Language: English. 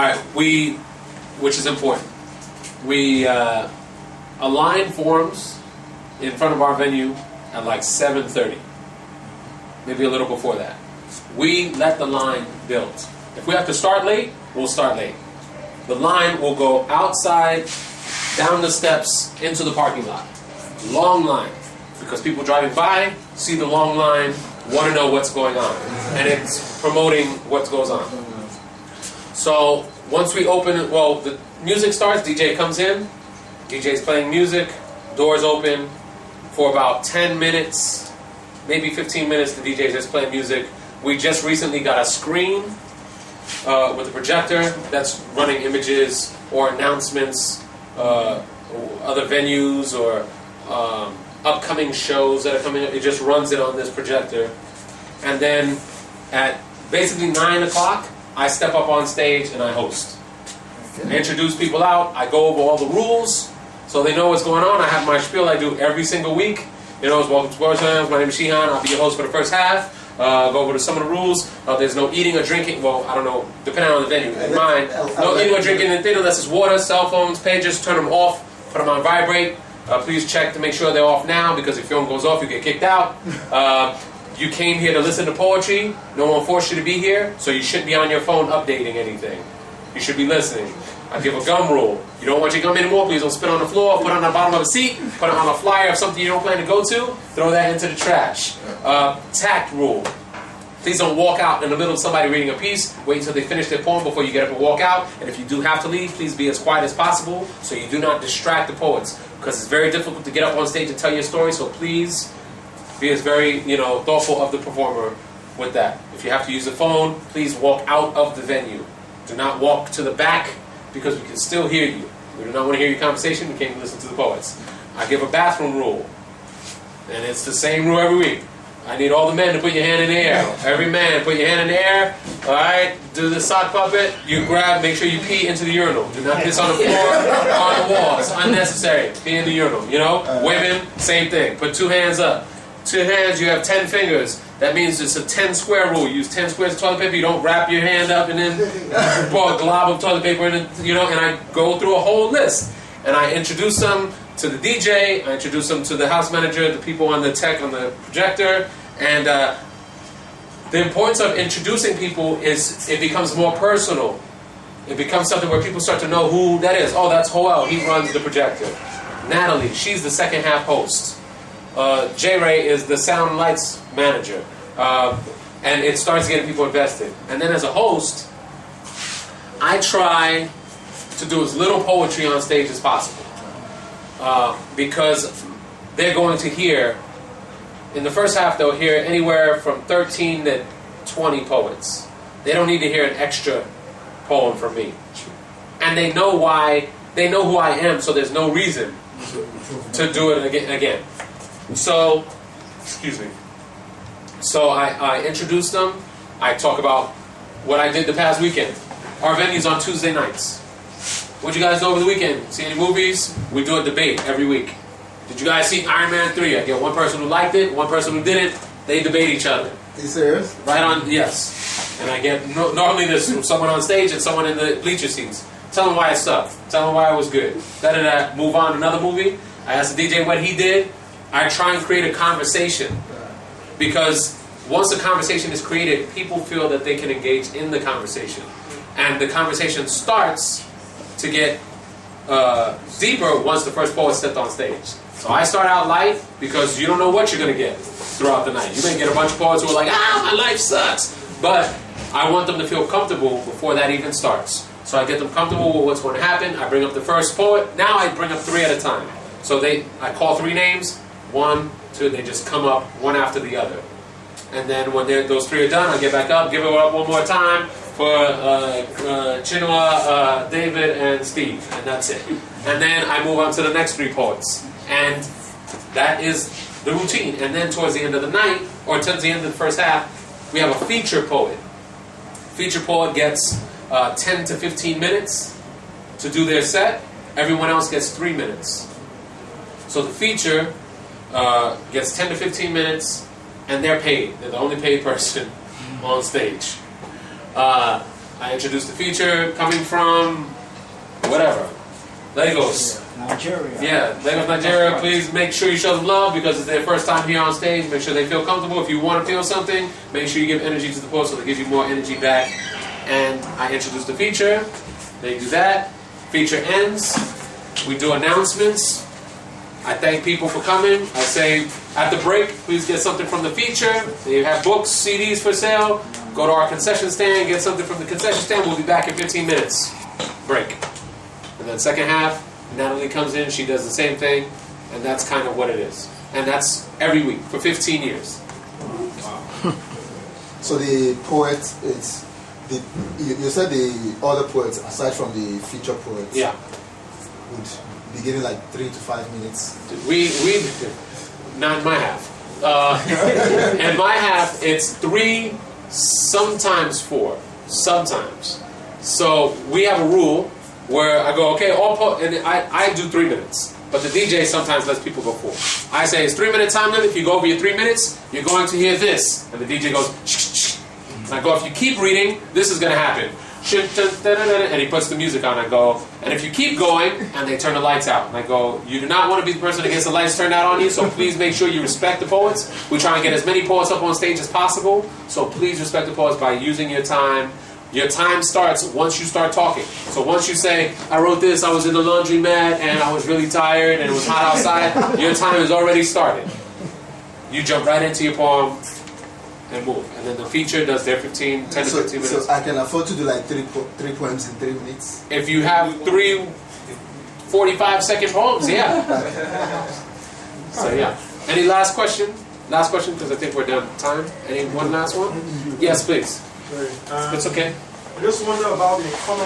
right, which is important. A line forms in front of our venue at like 7:30, maybe a little before that. We let the line build. If we have to start late, we'll start late. The line will go outside, down the steps, into the parking lot. Long line, because people driving by see the long line, want to know what's going on, and it's promoting what goes on. So once we open it, well, the music starts, DJ comes in, DJ's playing music, doors open for about 10 minutes, maybe 15 minutes, the DJ's just playing music. We just recently got a screen with a projector that's running images or announcements, other venues or upcoming shows that are coming up. It just runs it on this projector. And then at basically 9 o'clock, I step up on stage and I host. I introduce people out. I go over all the rules so they know what's going on. I have my spiel I do every single week. You know, it's welcome to Sports Times. My name is Shihan. I'll be your host for the first half. Go over to some of the rules. There's no eating or drinking. Well, I don't know, depending on the venue. In mine, no eating or drinking in the theater. That's just water, cell phones, pagers. Turn them off. Put them on vibrate. Please check to make sure they're off now, because if your phone goes off, you get kicked out. You came here to listen to poetry. No one forced you to be here, so you shouldn't be on your phone updating anything. You should be listening. I give a gum rule. You don't want your gum anymore, please don't spit on the floor. Put it on the bottom of a seat. Put it on a flyer of something you don't plan to go to. Throw that into the trash. Tact rule. Please don't walk out in the middle of somebody reading a piece. Wait until they finish their poem before you get up and walk out. And if you do have to leave, please be as quiet as possible so you do not distract the poets. Because it's very difficult to get up on stage and tell your story, so please be as very, thoughtful of the performer with that. If you have to use the phone, please walk out of the venue. Do not walk to the back, because we can still hear you. We do not want to hear your conversation. We can't even listen to the poets. I give a bathroom rule, and it's the same rule every week. I need all the men to put your hand in the air. Every man, put your hand in the air. All right, do the sock puppet. You grab, make sure you pee into the urinal. Do not piss on the floor, on the wall. It's unnecessary. Pee in the urinal. Women, same thing. Put 2 hands up. 2 hands, you have 10 fingers. That means it's a 10 square rule. Use 10 squares of toilet paper. You don't wrap your hand up and then pour a glob of toilet paper in it, and I go through a whole list. And I introduce them to the DJ, I introduce them to the house manager, the people on the tech, on the projector. And the importance of introducing people is it becomes more personal. It becomes something where people start to know who that is. Oh, that's Joel. He runs the projector. Natalie, she's the second half host. J-Ray is the sound and lights manager. And it starts getting people invested. And then as a host, I try to do as little poetry on stage as possible. Because they're going to hear, in the first half they'll hear anywhere from 13 to 20 poets. They don't need to hear an extra poem from me. And they know who I am, so there's no reason to do it again. So, excuse me. So I introduce them. I talk about what I did the past weekend. Our venue's on Tuesday nights. What you guys do over the weekend? See any movies? We do a debate every week. Did you guys see Iron Man 3? I get one person who liked it, one person who didn't. They debate each other. Are you serious? Right on, yes. And I get, normally there's someone on stage and someone in the bleacher seats. Tell them why it sucked. Tell them why it was good. Da-da-da. Move on to another movie. I ask the DJ what he did. I try and create a conversation. Because once a conversation is created, people feel that they can engage in the conversation. And the conversation starts to get deeper once the first poet stepped on stage. So I start out light because you don't know what you're going to get throughout the night. You may get a bunch of poets who are like, my life sucks. But I want them to feel comfortable before that even starts. So I get them comfortable with what's going to happen. I bring up the first poet. Now I bring up 3 at a time. So I call 3 names. 1, 2, they just come up one after the other. And then when those 3 are done, I get back up, give it up one more time for Chinua, David, and Steve. And that's it. And then I move on to the next 3 poets. And that is the routine. And then towards the end of the night, or towards the end of the first half, we have a feature poet. Feature poet gets 10 to 15 minutes to do their set. Everyone else gets 3 minutes. So the feature gets 10 to 15 minutes, and they're paid. They're the only paid person on stage. I introduce the feature coming from whatever. Lagos. Nigeria. Yeah, Lagos, Nigeria. Please make sure you show them love because it's their first time here on stage. Make sure they feel comfortable. If you want to feel something, make sure you give energy to the poet so they give you more energy back. And I introduce the feature. They do that. Feature ends. We do announcements. I thank people for coming. I say, at the break, please get something from the feature. They have books, CDs for sale. Go to our concession stand, get something from the concession stand. We'll be back in 15 minutes. Break. And then second half, Natalie comes in, she does the same thing, and that's kind of what it is. And that's every week for 15 years. Wow. So the poet is, you said the other poets, aside from the feature poets, yeah, would be given like 3 to 5 minutes. We not in my half. In my half, it's 3, sometimes 4, sometimes. So we have a rule where I go, okay, and I do 3 minutes, but the DJ sometimes lets people go 4. I say it's 3 minute time limit. If you go over your 3 minutes, you're going to hear this, and the DJ goes, shh, shh. And I go, if you keep reading, this is going to happen. And he puts the music on. I go, and if you keep going, and they turn the lights out. And I go, you do not want to be the person that gets the lights turned out on you, so please make sure you respect the poets. We try and get as many poets up on stage as possible, so please respect the poets by using your time. Your time starts once you start talking. So once you say, I wrote this, I was in the laundromat, and I was really tired, and it was hot outside, your time has already started. You jump right into your poem, and move. And then the feature does their 10 to 15 minutes. So I can afford to do like 3 poems in 3 minutes? If you have 3 45-second poems, yeah. So yeah. Any last question? Last question, because I think we're done with time. Any one last one? Yes, please. Sorry. It's okay. I just wonder about the economy.